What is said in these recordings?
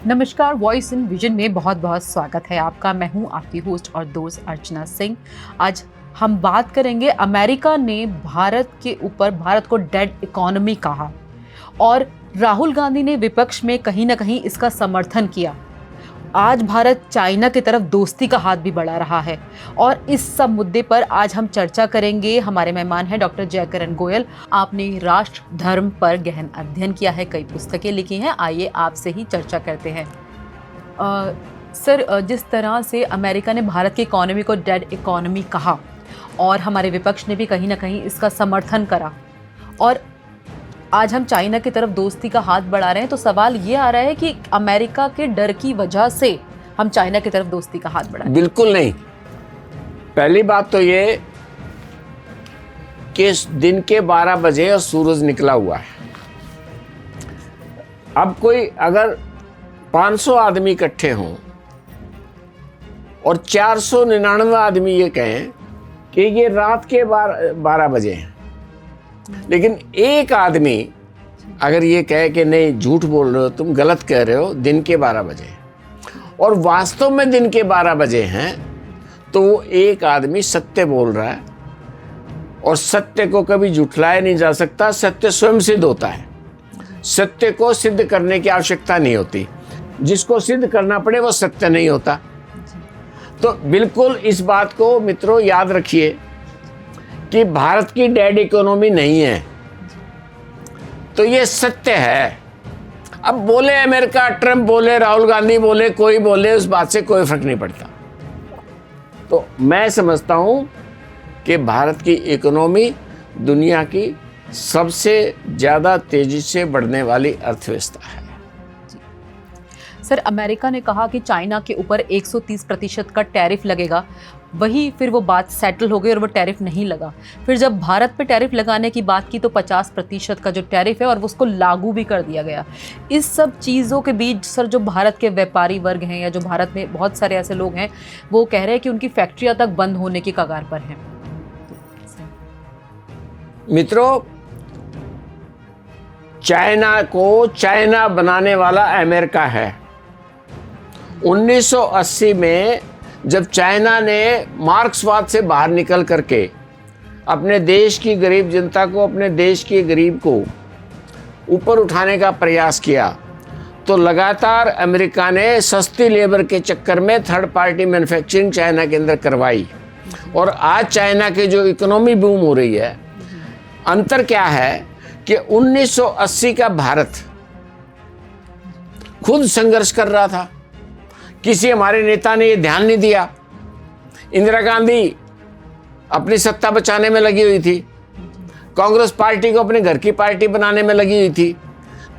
नमस्कार, voice in vision में बहुत बहुत स्वागत है आपका। मैं हूं आपकी होस्ट और दोस्त अर्चना सिंह। आज हम बात करेंगे, अमेरिका ने भारत को डेड इकोनॉमी कहा और राहुल गांधी ने विपक्ष में कहीं ना कहीं इसका समर्थन किया। आज भारत चाइना की तरफ दोस्ती का हाथ भी बढ़ा रहा है और इस सब मुद्दे पर आज हम चर्चा करेंगे। हमारे मेहमान हैं डॉक्टर जयकरण गोयल। आपने राष्ट्र धर्म पर गहन अध्ययन किया है, कई पुस्तकें लिखी हैं। आइए आपसे ही चर्चा करते हैं। सर, जिस तरह से अमेरिका ने भारत की इकोनॉमी को डेड इकोनॉमी कहा और हमारे विपक्ष ने भी कहीं ना कहीं इसका समर्थन करा और आज हम चाइना की तरफ दोस्ती का हाथ बढ़ा रहे हैं, तो सवाल ये आ रहा है कि अमेरिका के डर की वजह से हम चाइना की तरफ दोस्ती का हाथ बढ़ाएं। बिल्कुल नहीं। पहली बात तो ये कि दिन के 12 बजे और सूरज निकला हुआ है। अब कोई अगर 500 आदमी इकट्ठे हों और 499 आदमी ये कहें कि ये रात के 12 बजे हैं, लेकिन एक आदमी अगर ये कहे कि नहीं, झूठ बोल रहे हो, तुम गलत कह रहे हो, दिन के 12 बजे और वास्तव में दिन के 12 बजे हैं, तो वो एक आदमी सत्य बोल रहा है और सत्य को कभी झुठलाया नहीं जा सकता। सत्य स्वयं सिद्ध होता है। सत्य को सिद्ध करने की आवश्यकता नहीं होती। जिसको सिद्ध करना पड़े वो सत्य नहीं होता। तो बिल्कुल इस बात को मित्रों याद रखिए कि भारत की डेड इकोनॉमी नहीं है, तो ये सत्य है। अब बोले अमेरिका, ट्रंप बोले, राहुल गांधी बोले, कोई बोले, उस बात से कोई फर्क नहीं पड़ता। तो मैं समझता हूं कि भारत की इकोनॉमी दुनिया की सबसे ज़्यादा तेजी से बढ़ने वाली अर्थव्यवस्था है। सर, अमेरिका ने कहा कि चाइना के ऊपर 130% का टैरिफ लगेगा, वही फिर वो बात सेटल हो गई और वो टैरिफ नहीं लगा। फिर जब भारत पे टैरिफ लगाने की बात की तो 50% का जो टैरिफ है और उसको लागू भी कर दिया गया। इस सब चीज़ों के बीच सर, जो भारत के व्यापारी वर्ग हैं या जो भारत में बहुत सारे ऐसे लोग हैं, वो कह रहे हैं कि उनकी फैक्ट्रियाँ तक बंद होने की कगार पर हैं। मित्रों, चाइना को चाइना बनाने वाला अमेरिका है। 1980 में जब चाइना ने मार्क्सवाद से बाहर निकल करके अपने देश की गरीब जनता को, अपने देश के गरीब को ऊपर उठाने का प्रयास किया, तो लगातार अमेरिका ने सस्ती लेबर के चक्कर में थर्ड पार्टी मैन्युफैक्चरिंग चाइना के अंदर करवाई और आज चाइना की जो इकोनॉमी बूम हो रही है। अंतर क्या है कि 1980 का भारत खुद संघर्ष कर रहा था, किसी हमारे नेता ने ये ध्यान नहीं दिया। इंदिरा गांधी अपनी सत्ता बचाने में लगी हुई थी, कांग्रेस पार्टी को अपने घर की पार्टी बनाने में लगी हुई थी,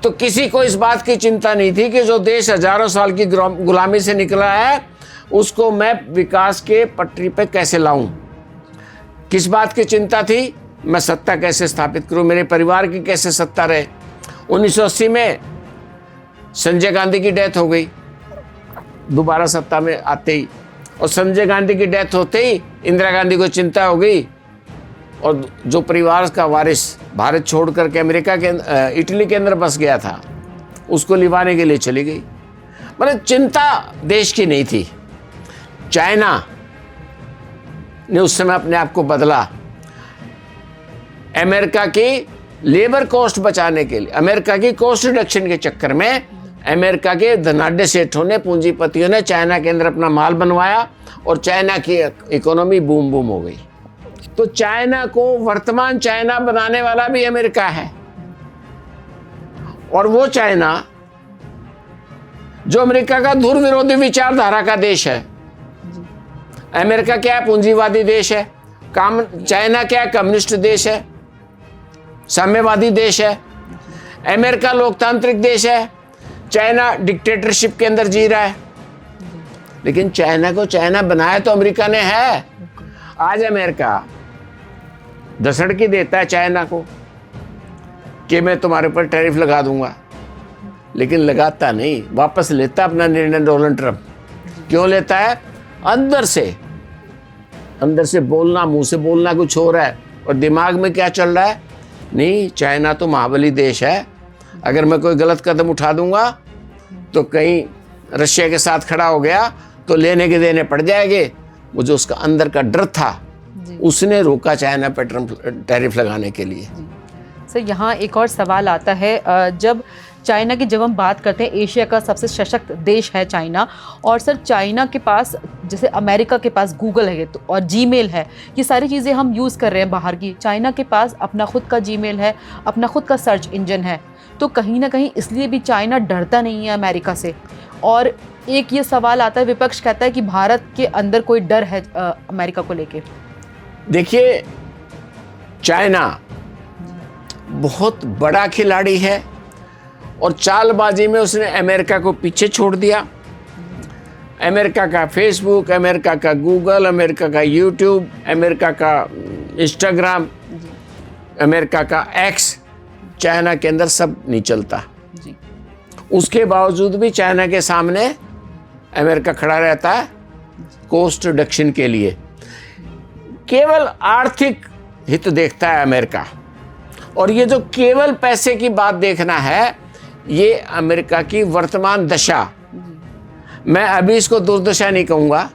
तो किसी को इस बात की चिंता नहीं थी कि जो देश हजारों साल की गुलामी से निकला है उसको मैं विकास के पटरी पे कैसे लाऊं। किस बात की चिंता थी? मैं सत्ता कैसे स्थापित करूं, मेरे परिवार की कैसे सत्ता रहे। 1980 में संजय गांधी की डेथ हो गई दोबारा सत्ता में आते ही, और संजय गांधी की डेथ होते ही इंदिरा गांधी को चिंता हो गई और जो परिवार का वारिस भारत छोड़ करके अमेरिका के इटली के अंदर बस गया था, उसको लिवाने के लिए चली गई। मतलब चिंता देश की नहीं थी। चाइना ने उस समय अपने आप को बदला। अमेरिका की लेबर कॉस्ट बचाने के लिए, अमेरिका की कॉस्ट रिडक्शन के चक्कर में अमेरिका के धनाढ्य सेठों ने, पूंजीपतियों ने चाइना के अंदर अपना माल बनवाया और चाइना की इकोनॉमी बूम बूम हो गई। तो चाइना को वर्तमान चाइना बनाने वाला भी अमेरिका है, और वो चाइना जो अमेरिका का धुर विरोधी विचारधारा का देश है। अमेरिका क्या है? पूंजीवादी देश है। चाइना क्या है? कम्युनिस्ट देश है, साम्यवादी देश है। अमेरिका लोकतांत्रिक देश है, चाइना डिक्टेटरशिप के अंदर जी रहा है। लेकिन चाइना को चाइना बनाया तो अमेरिका ने है। आज अमेरिका धसड़की देता है चाइना को कि मैं तुम्हारे ऊपर टैरिफ लगा दूंगा, लेकिन लगाता नहीं, वापस लेता अपना निर्णय डोनाल्ड ट्रंप। क्यों लेता है? अंदर से बोलना, मुंह से बोलना कुछ हो रहा है और दिमाग में क्या चल रहा है? नहीं, चाइना तो महाबली देश है, अगर मैं कोई गलत कदम उठा दूंगा तो कहीं रशिया के साथ खड़ा हो गया तो लेने के देने पड़ जाएंगे। वो जो उसका अंदर का डर था उसने रोका चाइना पे टैरिफ लगाने के लिए। सर यहाँ एक और सवाल आता है, जब हम बात करते हैं, एशिया का सबसे सशक्त देश है चाइना, और सर चाइना के पास जैसे अमेरिका के पास गूगल है तो और जीमेल है, ये सारी चीज़ें हम यूज़ कर रहे हैं बाहर की। चाइना के पास अपना खुद का जीमेल है, अपना खुद का सर्च इंजन है, तो कहीं ना कहीं इसलिए भी चाइना डरता नहीं है अमेरिका से। और एक ये सवाल आता है, विपक्ष कहता है कि भारत के अंदर कोई डर है अमेरिका को लेके। देखिए, चाइना बहुत बड़ा खिलाड़ी है और चालबाजी में उसने अमेरिका को पीछे छोड़ दिया। अमेरिका का फेसबुक, अमेरिका का गूगल, अमेरिका का यूट्यूब, अमेरिका का इंस्टाग्राम, अमेरिका का एक्स, चाइना के अंदर सब नहीं चलता। उसके बावजूद भी चाइना के सामने अमेरिका खड़ा रहता है कोस्ट रिडक्शन के लिए। केवल आर्थिक हित देखता है अमेरिका, और ये जो केवल पैसे की बात देखना है, ये अमेरिका की वर्तमान दशा, मैं अभी इसको दुर्दशा नहीं कहूँगा,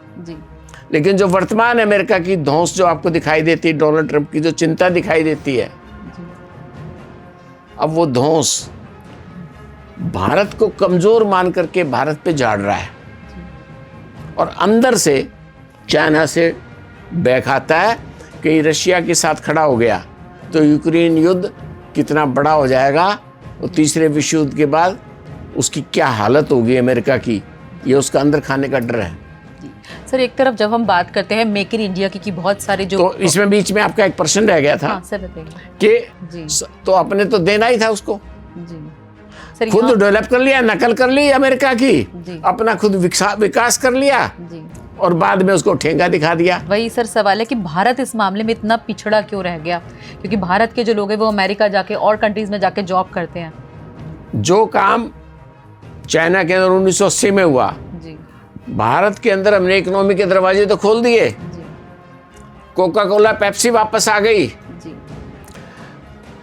लेकिन जो वर्तमान अमेरिका की धौंस जो आपको दिखाई देती है, डोनाल्ड ट्रंप की जो चिंता दिखाई देती है, अब वो धौंस भारत को कमज़ोर मान करके भारत पे झाड़ रहा है, और अंदर से चाइना से बहकाता है कि रशिया के साथ खड़ा हो गया तो यूक्रेन युद्ध कितना बड़ा हो जाएगा, और तीसरे विश्व युद्ध के बाद उसकी क्या हालत होगी अमेरिका की, ये उसका अंदर खाने का डर है। सर एक तरफ जब हम बात करते हैं मेक इन इंडिया की बहुत सारे जो, तो इसमें बीच में आपका एक प्रश्न रह गया था। हाँ, सर बताइए कि तो अपने तो देना ही था उसको, सर खुद डेवलप कर लिया, नकल कर ली अमेरिका की, अपना खुद विकास कर लिया और बाद में उसको ठेंगा दिखा दिया। वही सर सवाल है कि भारत इस मामले में इतना पिछड़ा क्यों रह गया, क्योंकि भारत के जो लोग हैं वो अमेरिका जाके और कंट्रीज में जाके जॉब करते हैं। जो काम चाइना के अंदर 1980 में हुआ, भारत के अंदर हमने इकोनॉमी के दरवाजे तो खोल दिए। कोका कोला पेप्सी वापस आ गई,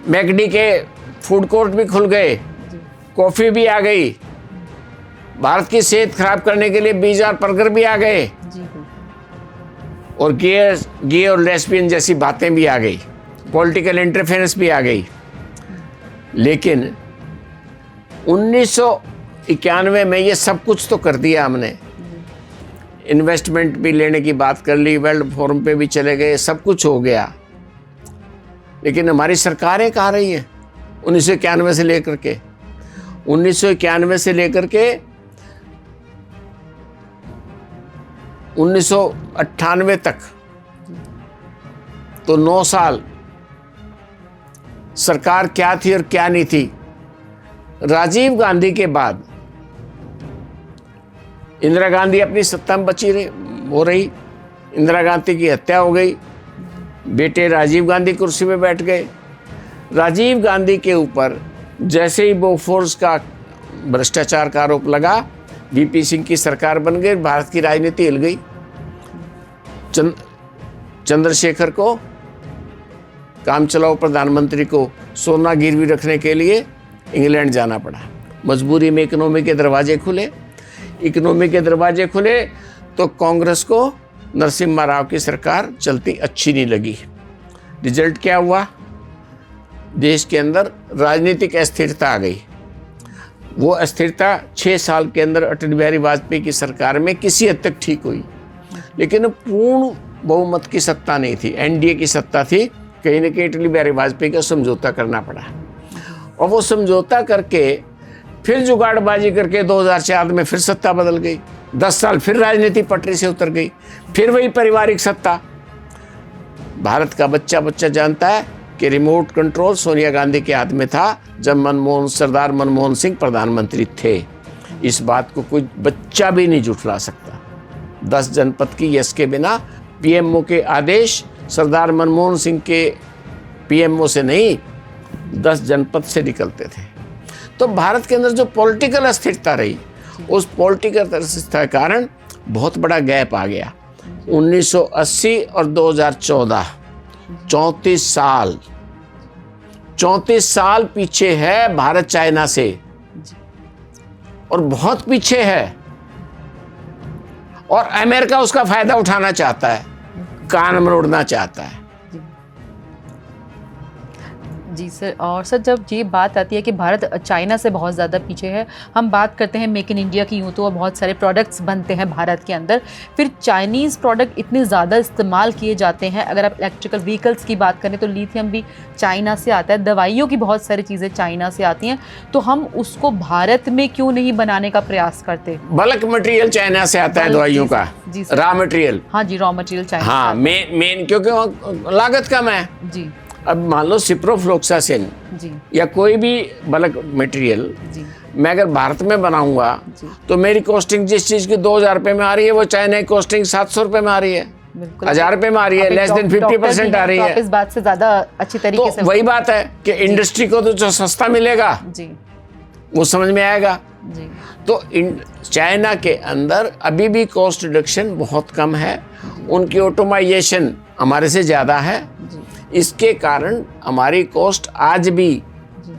मैकडी के फूड कोर्ट भी खुल गए, कॉफी भी आ गई, भारत की सेहत खराब करने के लिए बीज और बर्गर भी आ गए, और गे और लेस्बियन जैसी बातें भी आ गई, पॉलिटिकल इंटरफेरेंस भी आ गई। लेकिन 1991 में ये सब कुछ तो कर दिया हमने, इन्वेस्टमेंट भी लेने की बात कर ली, वर्ल्ड फोरम पे भी चले गए, सब कुछ हो गया, लेकिन हमारी सरकारें कहाँ रही हैं 1991 से लेकर के 1998 तक, तो 9 साल सरकार क्या थी और क्या नहीं थी। राजीव गांधी के बाद इंदिरा गांधी अपनी सत्ता में बची रही, इंदिरा गांधी की हत्या हो गई, बेटे राजीव गांधी कुर्सी में बैठ गए। राजीव गांधी के ऊपर जैसे ही बोफोर्स का भ्रष्टाचार का आरोप लगा, वीपी सिंह की सरकार बन गई, भारत की राजनीति हिल गई। चंद्रशेखर को, काम चलाओ प्रधानमंत्री को, सोना गिरवी रखने के लिए इंग्लैंड जाना पड़ा। मजबूरी में इकोनॉमी के दरवाजे खुले तो कांग्रेस को नरसिम्हा राव की सरकार चलती अच्छी नहीं लगी। रिजल्ट क्या हुआ, देश के अंदर राजनीतिक अस्थिरता आ गई। वो अस्थिरता 6 साल के अंदर अटल बिहारी वाजपेयी की सरकार में किसी हद तक ठीक हुई, लेकिन पूर्ण बहुमत की सत्ता नहीं थी, एनडीए की सत्ता थी। कहीं ना कहीं अटल बिहारी वाजपेयी का समझौता करना पड़ा, और वो समझौता करके फिर जुगाड़बाजी करके 2004 में फिर सत्ता बदल गई। 10 साल फिर राजनीति पटरी से उतर गई, फिर वही पारिवारिक सत्ता। भारत का बच्चा जानता है कि रिमोट कंट्रोल सोनिया गांधी के हाथ में था जब सरदार मनमोहन सिंह प्रधानमंत्री थे। इस बात को कोई बच्चा भी नहीं झुठला सकता। 10 जनपद की यस के बिना पीएमओ के आदेश सरदार मनमोहन सिंह के पीएमओ से नहीं, 10 जनपद से निकलते थे। तो भारत के अंदर जो पॉलिटिकल अस्थिरता रही, उस पॉलिटिकल अस्थिरता के कारण बहुत बड़ा गैप आ गया। 1980 और 2014 34 साल पीछे है भारत चाइना से, और बहुत पीछे है। और अमेरिका उसका फायदा उठाना चाहता है, कान मरोड़ना चाहता है। जी सर, और सर जब ये बात आती है कि भारत चाइना से बहुत ज़्यादा पीछे है, हम बात करते हैं मेक इन इंडिया की, यूँ तो बहुत सारे प्रोडक्ट्स बनते हैं भारत के अंदर, फिर चाइनीज़ प्रोडक्ट इतने ज़्यादा इस्तेमाल किए जाते हैं। अगर आप इलेक्ट्रिकल व्हीकल्स की बात करें तो लिथियम भी चाइना से आता है, दवाइयों की बहुत सारी चीज़ें चाइना से आती हैं, तो हम उसको भारत में क्यों नहीं बनाने का प्रयास करते? बल्क मटेरियल चाइना से आता है, दवाइयों का जी सर। Raw material. हाँ जी, रॉ मटेरियल चाइना। हाँ, मेन क्योंकि वहाँ लागत कम है। जी अब मान लो सिप्रोफ्लोक्सासिन जी या कोई भी बल्क मटेरियल जी मैं अगर भारत में बनाऊंगा जी, तो मेरी कॉस्टिंग जिस चीज की 2000 रुपये में आ रही है वो चाइना की कॉस्टिंग 700 रुपये में आ रही है, बिल्कुल 1000 रुपये में आ रही है, लेस देन 50% आ रही तो आप है। इस बात से ज़्यादा अच्छी तरीके से तो वही बात है कि इंडस्ट्री को तो जो सस्ता मिलेगा जी वो समझ में आएगा। जी तो चाइना के अंदर अभी भी कॉस्ट रिडक्शन बहुत कम है, उनकी ऑटोमाइजेशन हमारे से ज़्यादा है। जी इसके कारण हमारी कॉस्ट आज भी जी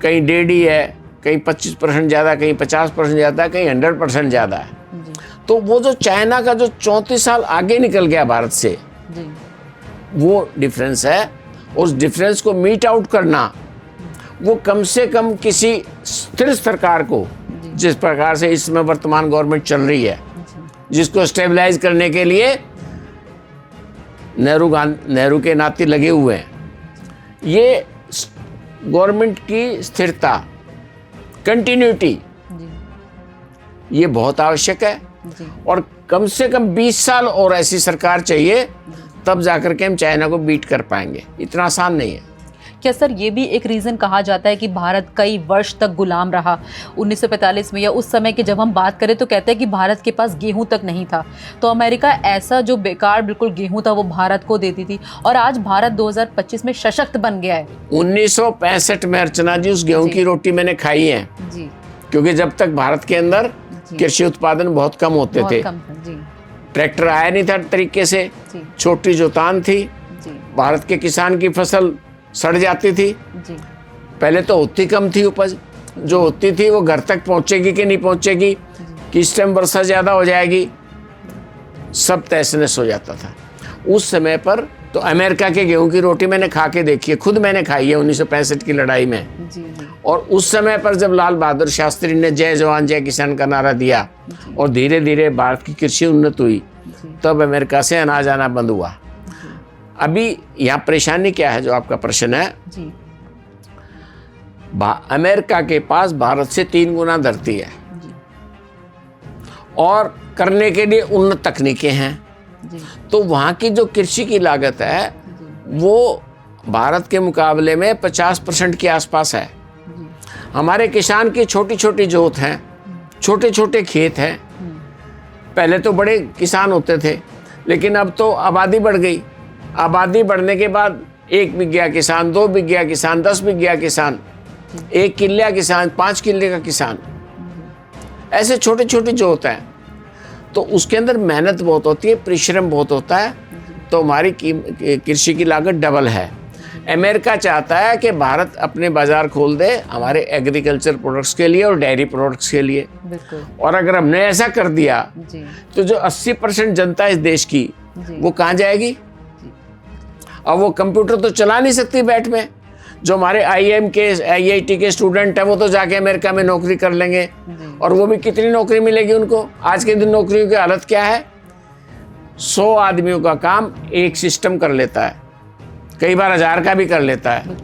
कहीं 1.5 है, कहीं 25% ज़्यादा, कहीं 50% ज़्यादा, कहीं 100% ज़्यादा है। जी तो वो जो चाइना का जो 34 साल आगे निकल गया भारत से, जी वो डिफरेंस है। उस डिफरेंस को मीट आउट करना, वो कम से कम किसी स्थिर सरकार को, जिस प्रकार से इसमें वर्तमान गवर्नमेंट चल रही है, जिसको स्टेबलाइज करने के लिए नेहरू के नाते लगे हुए हैं, ये गवर्नमेंट की स्थिरता, कंटिन्यूटी, जी ये बहुत आवश्यक है। जी और कम से कम 20 साल और ऐसी सरकार चाहिए, तब जाकर के हम चाइना को बीट कर पाएंगे। इतना आसान नहीं है। क्या सर ये भी एक रीज़न कहा जाता है कि भारत कई वर्ष तक गुलाम रहा? 1945 में या उस समय की जब हम बात करें तो कहते हैं कि भारत के पास गेहूं तक नहीं था, तो अमेरिका ऐसा जो बेकार बिल्कुल गेहूं था वो भारत को देती थी, और आज भारत 2025 में सशक्त बन गया है। 1965 में अर्चना जी उस गेहूं की रोटी मैंने खाई है, जी क्योंकि जब तक भारत के अंदर कृषि उत्पादन बहुत कम होते थे, जी ट्रैक्टर आया नहीं था तरीके से, जी छोटी जोतान थी, जी भारत के किसान की फसल सड़ जाती थी। जी पहले तो होती कम थी उपज, जो होती थी वो घर तक पहुंचेगी कि नहीं पहुंचेगी, किस टाइम वर्षा ज़्यादा हो जाएगी, सब तहस नहस हो जाता था उस समय पर। तो अमेरिका के गेहूं की रोटी मैंने खा के देखी है, खुद मैंने खाई है 1965 की लड़ाई में। जी जी और उस समय पर जब लाल बहादुर शास्त्री ने जय जवान जय किसान का नारा दिया और धीरे धीरे भारत की कृषि उन्नत हुई, तब अमेरिका से अनाज आना बंद हुआ। अभी यहाँ परेशानी क्या है, जो आपका प्रश्न है, जी अमेरिका के पास भारत से 3 गुना धरती है जी और करने के लिए उन्नत तकनीकें हैं। जी तो वहाँ की जो कृषि की लागत है वो भारत के मुकाबले में 50% के आसपास है। हमारे किसान की छोटी छोटी जोत हैं, छोटे छोटे खेत हैं। पहले तो बड़े किसान होते थे, लेकिन अब तो आबादी बढ़ गई। आबादी बढ़ने के बाद 1 बिघा किसान, 2 बिघा किसान, 10 बिघा किसान, 1 किल्ला किसान, 5 किल्ले का किसान, ऐसे छोटे छोटे जो होता है। तो उसके अंदर मेहनत बहुत होती है, परिश्रम बहुत होता है। तो हमारी कृषि की लागत डबल है। अमेरिका चाहता है कि भारत अपने बाजार खोल दे हमारे एग्रीकल्चर प्रोडक्ट्स के लिए और डेयरी प्रोडक्ट्स के लिए। बिल्कुल और अगर हमने ऐसा कर दिया जी तो जो 80% जनता इस देश की, जी वो कहाँ जाएगी? अब वो कंप्यूटर तो चला नहीं सकती बैठ में। जो हमारे IIM के, IIT के स्टूडेंट हैं, वो तो जाके अमेरिका में नौकरी कर लेंगे, और वो भी कितनी नौकरी मिलेगी उनको? आज के दिन नौकरियों की हालत क्या है? 100 आदमियों का काम एक सिस्टम कर लेता है, कई बार 1000 का भी कर लेता है।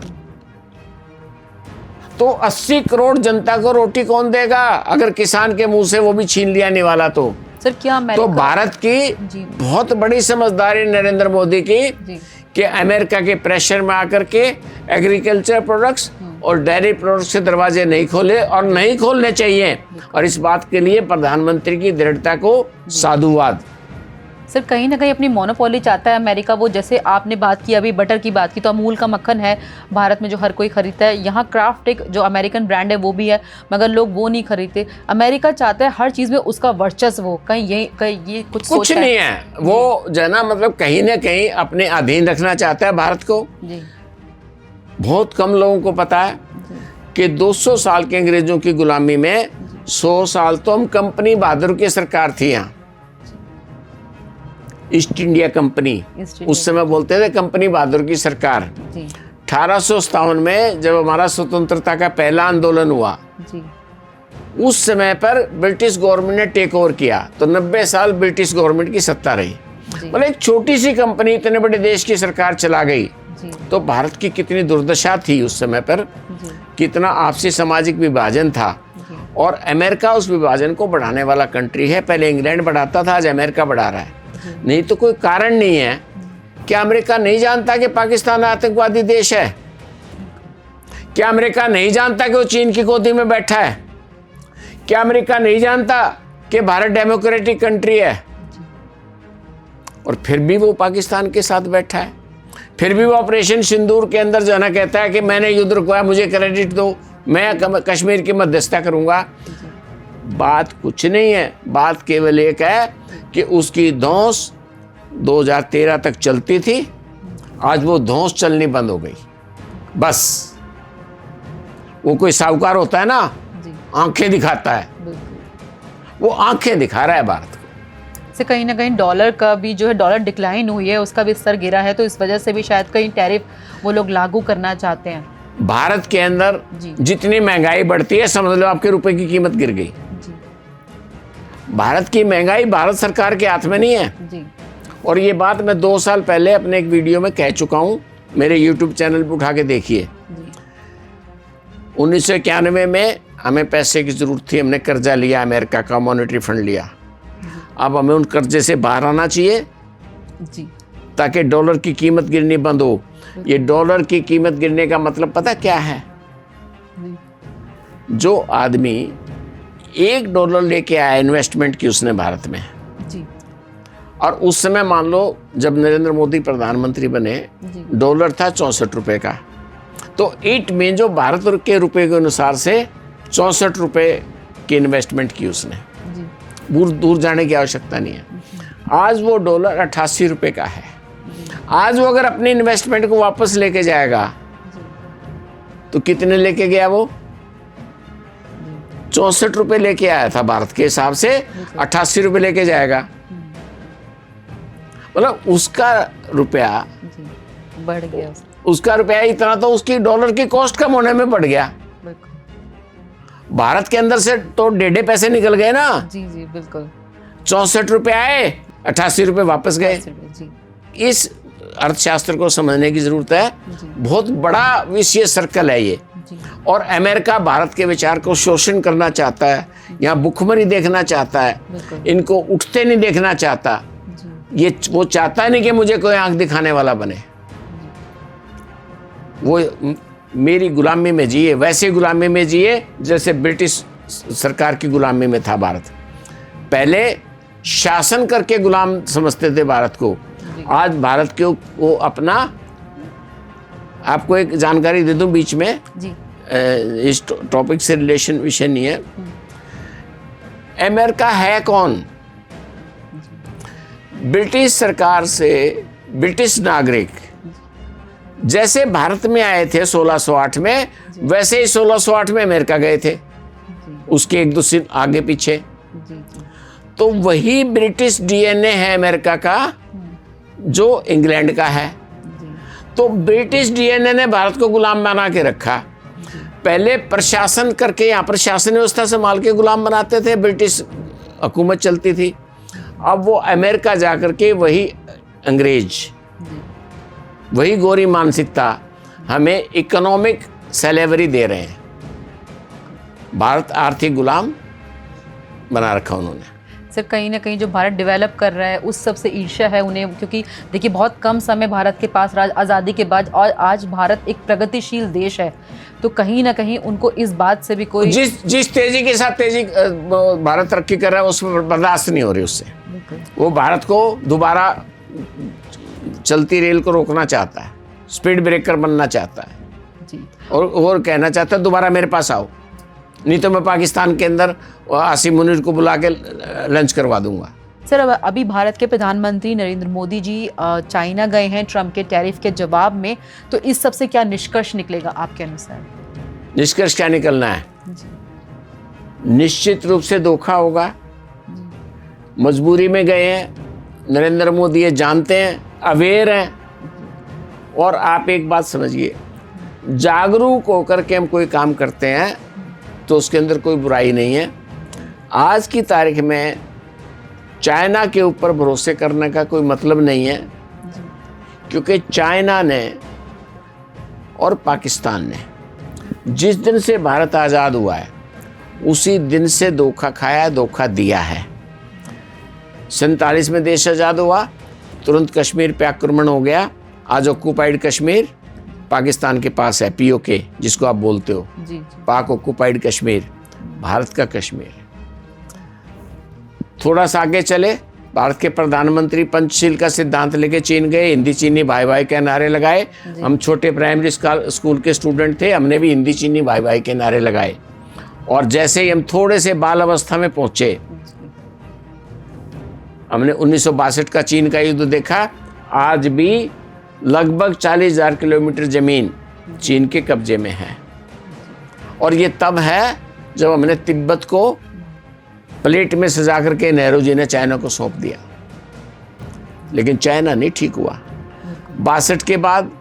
तो 80 करोड़ जनता को रोटी कौन देगा अगर किसान के मुंह से वो भी छीन लिया निवाला? तो सर क्या तो भारत की जी बहुत बड़ी समझदारी नरेंद्र मोदी की जी कि अमेरिका के प्रेशर में आकर के एग्रीकल्चर प्रोडक्ट्स और डेयरी प्रोडक्ट्स के दरवाजे नहीं खोले, और नहीं खोलने चाहिए। और इस बात के लिए प्रधानमंत्री की दृढ़ता को साधुवाद। सर कहीं ना कहीं अपनी मोनोपोली चाहता है अमेरिका। वो जैसे आपने बात की अभी बटर की बात की, तो अमूल का मक्खन है भारत में जो हर कोई खरीदता है। यहाँ क्राफ्ट एक जो अमेरिकन ब्रांड है वो भी है, मगर लोग वो नहीं खरीदते। अमेरिका चाहता है हर चीज़ में उसका वर्चस्व हो। कहीं ये कुछ नहीं है। वो जना मतलब कहीं ना कहीं अपने अधीन रखना चाहता है भारत को। जी बहुत कम लोगों को पता है कि 200 साल के अंग्रेजों की गुलामी में 100 साल तो हम कंपनी बहादुर की सरकार थी यहाँ। ईस्ट इंडिया कंपनी, उस समय बोलते थे कंपनी बहादुर की सरकार। जी 1857 में जब हमारा स्वतंत्रता का पहला आंदोलन हुआ, जी उस समय पर ब्रिटिश गवर्नमेंट ने टेक ओवर किया, तो 90 साल ब्रिटिश गवर्नमेंट की सत्ता रही। जी मतलब एक छोटी सी कंपनी इतने बड़े देश की सरकार चला गई, जी तो भारत की कितनी दुर्दशा थी उस समय पर, जी कितना आपसी सामाजिक विभाजन था। जी और अमेरिका उस विभाजन को बढ़ाने वाला कंट्री है। पहले इंग्लैंड बढ़ाता था, आज अमेरिका बढ़ा रहा है। नहीं तो कोई कारण नहीं है। क्या अमेरिका नहीं जानता कि पाकिस्तान आतंकवादी देश है? क्या अमेरिका नहीं जानता कि वो चीन की गोदी में बैठा है? क्या अमेरिका नहीं जानता कि भारत डेमोक्रेटिक कंट्री है? और फिर भी वो पाकिस्तान के साथ बैठा है। फिर भी वो ऑपरेशन सिंदूर के अंदर जो है ना कहता है कि मैंने युद्ध रुकवाया, मुझे क्रेडिट दो, मैं कश्मीर की मध्यस्थता करूंगा। बात कुछ नहीं है, बात केवल एक है कि उसकी धौंस 2013 तक चलती थी, आज वो धौंस चलनी बंद हो गई। बस वो कोई साहूकार होता है ना, जी आंखें दिखाता है, बिल्कुल। वो आंखें दिखा रहा है भारत को। से कहीं ना कहीं डॉलर का भी जो है, डॉलर डिक्लाइन हुई है, उसका भी स्तर गिरा है, तो इस वजह से भी शायद कहीं टैरिफ वो लोग लागू करना चाहते हैं। भारत के अंदर जी जितनी महंगाई बढ़ती है, समझ लो आपके रुपए की कीमत गिर गई। जी भारत की महंगाई भारत सरकार के हाथ में नहीं है। जी और ये बात मैं 2 साल पहले अपने एक वीडियो में कह चुका हूँ, मेरे YouTube चैनल पर उठा के देखिए। जी 1991 में हमें पैसे की जरूरत थी, हमने कर्जा लिया, अमेरिका का मॉनेटरी फंड लिया। अब हमें उन कर्जे से बाहर आना चाहिए जी ताकि डॉलर की कीमत गिरनी बंद हो। ये डॉलर की कीमत गिरने का मतलब पता क्या है? जी जो आदमी $1 लेके आया इन्वेस्टमेंट की उसने भारत में, जी और उस समय मान लो जब नरेंद्र मोदी प्रधानमंत्री बने, जी डॉलर था 64 रुपए का, तो इट में जो भारत के रुपए के अनुसार से 64 रुपए की इन्वेस्टमेंट की उसने, जी दूर दूर जाने की आवश्यकता नहीं है। आज वो डॉलर 88 रुपए का है। आज वो अगर अपनी इन्वेस्टमेंट को वापस लेके जाएगा तो कितने लेके गया? वो 64 रुपए लेके आया था, भारत के हिसाब से 88 रुपए लेके जाएगा। मतलब उसका रुपया, जी बढ़ गया उसका रुपया इतना, तो उसकी डॉलर की कॉस्ट कम होने में बढ़ गया। बिल्कुल। भारत के अंदर से तो 1.5 पैसे निकल गए ना। जी जी बिल्कुल। 64 रुपए आए, 88 रुपए वापस गए। जी इस अर्थशास्त्र को समझने की जरूरत है। जी बहुत बड़ा विषय सर्कल है ये। जी और अमेरिका भारत के विचार को शोषण करना चाहता है, यहाँ भुखमरी देखना चाहता है, बिल्कुल। इनको उठते नहीं देखना चाहता। जी ये वो चाहता नहीं कि मुझे कोई आंख दिखाने वाला बने। वो मेरी गुलामी में जिए, वैसे गुलामी में जिए जैसे ब्रिटिश सरकार की गुलामी में था भारत। पहले शासन करके गुलाम समझते थे भारत को, आज भारत के वो अपना, आपको एक जानकारी दे दूं बीच में, जी इस टॉपिक से रिलेशन विषय नहीं है। अमेरिका है कौन? ब्रिटिश सरकार से ब्रिटिश नागरिक जैसे भारत में आए थे 1608 में, वैसे ही 1608 में अमेरिका गए थे, उसके 1-2 दिन आगे पीछे। जी जी तो वही ब्रिटिश डीएनए है अमेरिका का जो इंग्लैंड का है। जी तो ब्रिटिश डीएनए ने भारत को गुलाम बना के रखा। पहले प्रशासन करके, यहाँ पर शासन व्यवस्था संभाल के गुलाम बनाते थे, ब्रिटिश हुकूमत चलती थी। अब वो अमेरिका जाकर के वही अंग्रेज, जी वही गोरी मानसिकता हमें इकोनॉमिक सैलेवरी दे रहे हैं। भारत आर्थिक गुलाम बना रखा उन्होंने। सर कहीं ना कहीं जो भारत डेवलप कर रहा है उस सब से ईर्ष्या है उन्हें, क्योंकि देखिए बहुत कम समय भारत के पास आज़ादी के बाद, और आज भारत एक प्रगतिशील देश है, तो कहीं ना कहीं उनको इस बात से भी कोई जिस तेजी के साथ भारत तरक्की कर रहा है उसमें बर्दाश्त नहीं हो रही उससे। वो भारत को दोबारा चलती रेल को रोकना चाहता है, स्पीड ब्रेकर बनना चाहता है जी और कहना चाहता है दोबारा मेरे पास आओ, नहीं तो मैं पाकिस्तान के अंदर आसिम मुनीर को बुला के लंच करवा दूंगा। सर अभी भारत के प्रधानमंत्री नरेंद्र मोदी जी चाइना गए हैं ट्रम्प के टैरिफ के जवाब में, तो इस सब से क्या निष्कर्ष निकलेगा आपके अनुसार? निष्कर्ष क्या निकलना है? जी निश्चित रूप से धोखा होगा। मजबूरी में गए हैं, नरेंद्र मोदी ये जानते हैं, अवेयर हैं। और आप एक बात समझिए, जागरूक होकर के हम कोई काम करते हैं तो उसके अंदर कोई बुराई नहीं है। आज की तारीख में चाइना के ऊपर भरोसे करने का कोई मतलब नहीं है, क्योंकि चाइना ने और पाकिस्तान ने जिस दिन से भारत आज़ाद हुआ है उसी दिन से धोखा खाया, धोखा दिया है। 47 में देश आज़ाद हुआ, तुरंत कश्मीर पे आक्रमण हो गया। आज ऑक्यूपाइड कश्मीर पाकिस्तान के पास है, पीओके जिसको आप बोलते हो, जी। पाक ऑक्यूपाइड कश्मीर भारत का कश्मीर है। थोड़ा सा आगे चले, भारत के प्रधानमंत्री पंचशील का सिद्धांत लेके चीन गए, हिंदी चीनी भाई भाई के नारे लगाए। हम छोटे प्राइमरी स्कूल के स्टूडेंट थे, हमने भी हिंदी चीनी भाई भाई के नारे लगाए। और जैसे ही हम थोड़े से बाल अवस्था में पहुंचे, हमने 1962 का चीन का युद्ध देखा। आज भी लगभग 40,000 किलोमीटर जमीन चीन के कब्जे में है। और ये तब है जब हमने तिब्बत को प्लेट में सजा करके नेहरू जी ने चाइना को सौंप दिया, लेकिन चाइना नहीं ठीक हुआ। 62 के बाद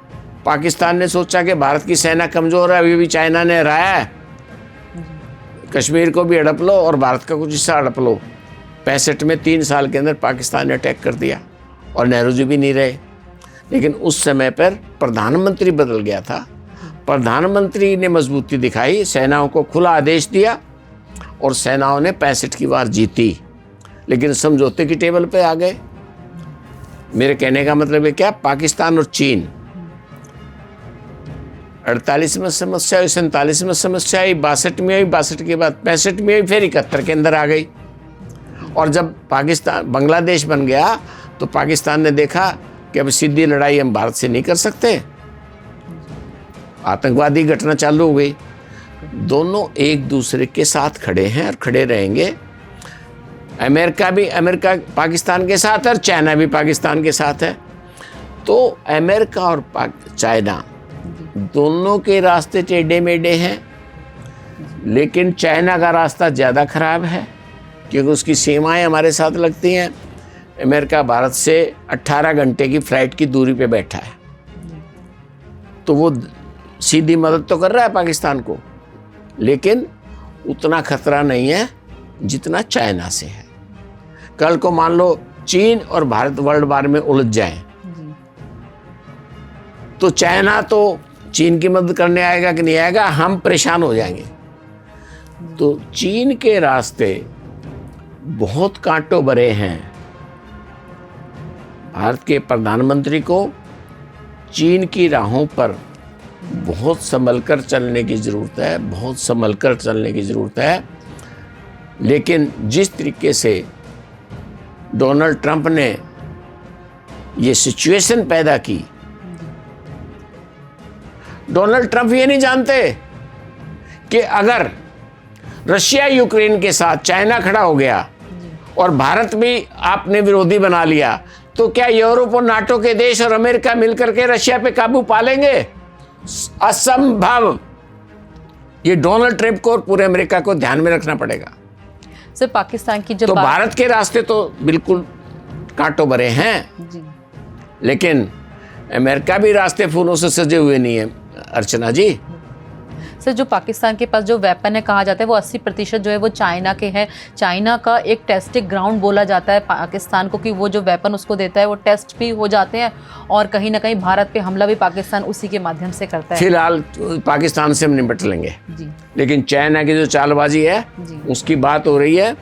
पाकिस्तान ने सोचा कि भारत की सेना कमजोर है, अभी भी चाइना ने हराया है, कश्मीर को भी हड़प लो और भारत का कुछ हिस्सा हड़प लो। 65 में 3 साल के अंदर पाकिस्तान ने अटैक कर दिया और नेहरू जी भी नहीं रहे। लेकिन उस समय पर प्रधानमंत्री बदल गया था, प्रधानमंत्री ने मजबूती दिखाई, सेनाओं को खुला आदेश दिया और सेनाओं ने 65 की बार जीती। लेकिन समझौते की टेबल पे आ गए। मेरे कहने का मतलब है क्या, पाकिस्तान और चीन 48 में समस्या हुई, 47 में समस्या आई, 62 में आई, 62 के बाद 65 में आई, फिर 71 के अंदर आ गई। और जब पाकिस्तान बांग्लादेश बन गया तो पाकिस्तान ने देखा कि अब सीधी लड़ाई हम भारत से नहीं कर सकते, आतंकवादी घटना चालू हो गई। दोनों एक दूसरे के साथ खड़े हैं और खड़े रहेंगे। अमेरिका पाकिस्तान के साथ है और चाइना भी पाकिस्तान के साथ है। तो अमेरिका और चाइना दोनों के रास्ते टेढ़े मेढ़े हैं, लेकिन चाइना का रास्ता ज़्यादा खराब है क्योंकि उसकी सीमाएं हमारे साथ लगती हैं। अमेरिका भारत से 18 घंटे की फ्लाइट की दूरी पे बैठा है, तो वो सीधी मदद तो कर रहा है पाकिस्तान को, लेकिन उतना खतरा नहीं है जितना चाइना से है। कल को मान लो चीन और भारत वर्ल्ड वार में उलझ जाएं, तो चाइना तो चीन की मदद करने आएगा कि नहीं आएगा, हम परेशान हो जाएंगे। तो चीन के रास्ते बहुत कांटों भरे हैं। भारत के प्रधानमंत्री को चीन की राहों पर बहुत संभल कर चलने की ज़रूरत है, बहुत संभल कर चलने की ज़रूरत है। लेकिन जिस तरीके से डोनाल्ड ट्रंप ने ये सिचुएशन पैदा की, डोनाल्ड ट्रंप ये नहीं जानते कि अगर रशिया यूक्रेन के साथ चाइना खड़ा हो गया और भारत भी आपने विरोधी बना लिया, तो क्या यूरोप और नाटो के देश और अमेरिका मिलकर के रशिया पे काबू पा लेंगे? असंभव। ये डोनाल्ड ट्रंप को और पूरे अमेरिका को ध्यान में रखना पड़ेगा। सर, पाकिस्तान की जो तो भारत के रास्ते तो बिल्कुल कांटों भरे हैं जी, लेकिन अमेरिका भी रास्ते फूलों से सजे हुए नहीं है अर्चना जी। सर, जो पाकिस्तान के पास जो वेपन है, कहा जाता है वो 80% जो है वो चाइना के हैं। चाइना का एक टेस्टिंग ग्राउंड बोला जाता है पाकिस्तान को कि वो जो वेपन उसको देता है वो टेस्ट भी हो जाते हैं और कहीं ना कहीं भारत पे हमला भी पाकिस्तान उसी के माध्यम से करता है। फिलहाल पाकिस्तान से हम निपट लेंगे जी, लेकिन चाइना की जो चालबाजी है जी, उसकी बात हो रही है।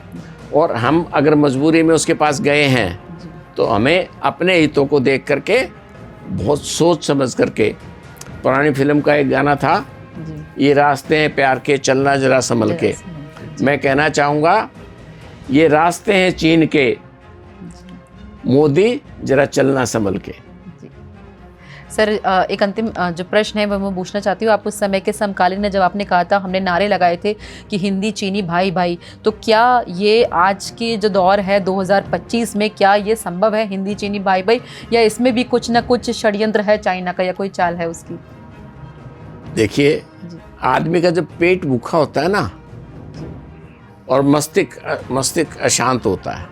और हम अगर मजबूरी में उसके पास गए हैं जी, तो हमें अपने हितों को देख करके बहुत सोच समझ करके, पुरानी फिल्म का एक गाना था, जी, ये रास्ते हैं प्यार के, चलना जरा संभल के। मैं कहना चाहूँगा ये रास्ते हैं चीन के, मोदी जरा चलना संभल के। जी। सर, एक अंतिम जो प्रश्न है वो मैं पूछना चाहती हूँ। आप उस समय के समकालीन में जब आपने कहा था, हमने नारे लगाए थे कि हिंदी चीनी भाई भाई, तो क्या ये आज की जो दौर है 2025 में, क्या ये संभव है हिंदी चीनी भाई भाई, या इसमें भी कुछ ना कुछ षड्यंत्र है चाइना का या कोई चाल है उसकी? देखिए, आदमी का जब पेट भूखा होता है ना और मस्तिष्क अशांत होता है,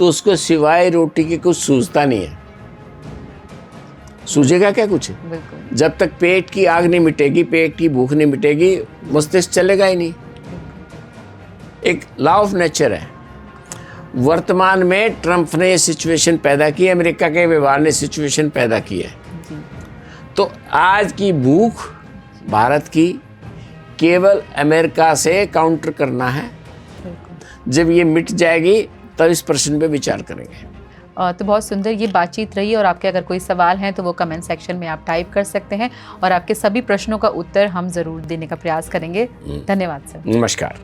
तो उसको सिवाय रोटी के कुछ सूझता नहीं है। सूझेगा क्या कुछ? बिल्कुल। जब तक पेट की आग नहीं मिटेगी, पेट की भूख नहीं मिटेगी, मस्तिष्क चलेगा ही नहीं। एक लॉ ऑफ नेचर है। वर्तमान में ट्रंप ने ये सिचुएशन पैदा की है, अमेरिका के व्यवहार ने सिचुएशन पैदा की है। जी। तो आज की भूख भारत की केवल अमेरिका से काउंटर करना है। बिल्कुल। जब ये मिट जाएगी तब इस प्रश्न पे विचार करेंगे। तो बहुत सुंदर ये बातचीत रही, और आपके अगर कोई सवाल हैं तो वो कमेंट सेक्शन में आप टाइप कर सकते हैं, और आपके सभी प्रश्नों का उत्तर हम ज़रूर देने का प्रयास करेंगे। धन्यवाद सर। नमस्कार।